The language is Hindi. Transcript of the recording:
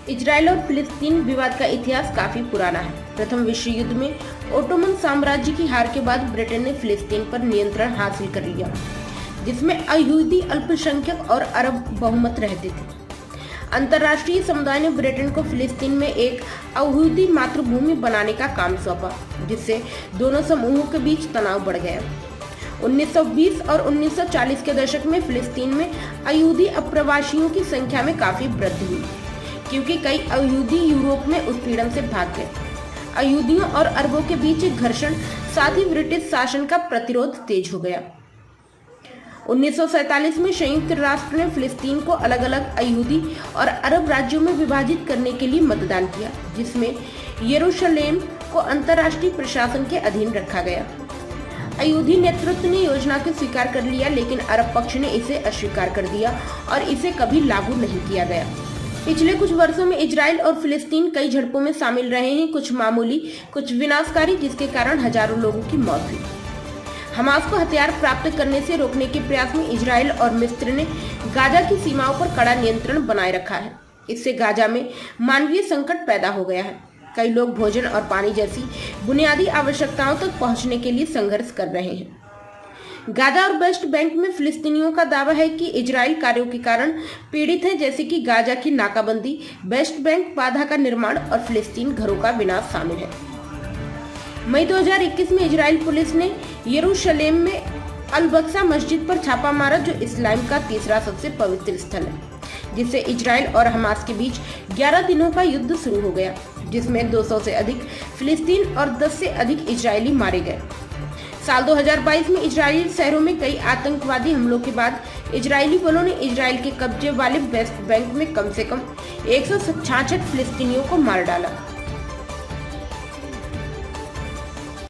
इजराइल और फिलिस्तीन विवाद का इतिहास काफी पुराना है। प्रथम विश्व युद्ध में ओटोमन साम्राज्य की हार के बाद ब्रिटेन ने फिलिस्तीन पर नियंत्रण हासिल कर लिया, जिसमें अयहूदी अल्पसंख्यक और अरब बहुमत रहते थे। अंतर्राष्ट्रीय समुदाय ने ब्रिटेन को फिलिस्तीन में एक अयहूदी मातृभूमि बनाने का काम सौंपा, जिससे दोनों समूहों के बीच तनाव बढ़ गया। 1920 और 1940 के दशक में फिलिस्तीन में अयहूदी अप्रवासियों की संख्या में काफी वृद्धि हुई, क्योंकि कई अयहूदी यूरोप में उत्पीड़न से भाग गए। अयहूदियों और अरबों के बीच घर्षण, साथ ही ब्रिटिश शासन का प्रतिरोध तेज हो गया। 1947 में संयुक्त राष्ट्र ने फिलिस्तीन को अलग अलग अयहूदी और अरब राज्यों में विभाजित करने के लिए मतदान किया, जिसमें यरूशलेम को अंतर्राष्ट्रीय प्रशासन के अधीन रखा गया। अयहूदी नेतृत्व ने योजना को स्वीकार कर लिया, लेकिन अरब पक्ष ने इसे अस्वीकार कर दिया और इसे कभी लागू नहीं किया गया। पिछले कुछ वर्षों में इजराइल और फिलिस्तीन कई झड़पों में शामिल रहे हैं, कुछ मामूली, कुछ विनाशकारी, जिसके कारण हजारों लोगों की मौत हुई। हमास को हथियार प्राप्त करने से रोकने के प्रयास में इजराइल और मिस्र ने गाजा की सीमाओं पर कड़ा नियंत्रण बनाए रखा है। इससे गाजा में मानवीय संकट पैदा हो गया है। कई लोग भोजन और पानी जैसी बुनियादी आवश्यकताओं तक पहुंचने के लिए संघर्ष कर रहे हैं। गाजा और वेस्ट बैंक में फिलिस्तीनियों का दावा है कि इजराइल कार्यों के कारण पीड़ित है, जैसे कि गाजा की नाकाबंदी, वेस्ट बैंक बाधा का निर्माण और फिलिस्तीन घरों का विनाश शामिल है। मई 2021 में इजराइल पुलिस ने यरूशलेम में अल-बक्सा मस्जिद पर छापा मारा, जो इस्लाम का तीसरा सबसे पवित्र स्थल है, जिससे इजराइल और हमास के बीच 11 दिनों का युद्ध शुरू हो गया, जिसमें 200 से अधिक फिलिस्तीन और 10 से अधिक इजरायली मारे गए। साल 2022 में इजरायली शहरों में कई आतंकवादी हमलों के बाद इजरायली बलों ने इजराइल के कब्जे वाले वेस्ट बैंक में कम से कम 166 फिलिस्तीनियों को मार डाला।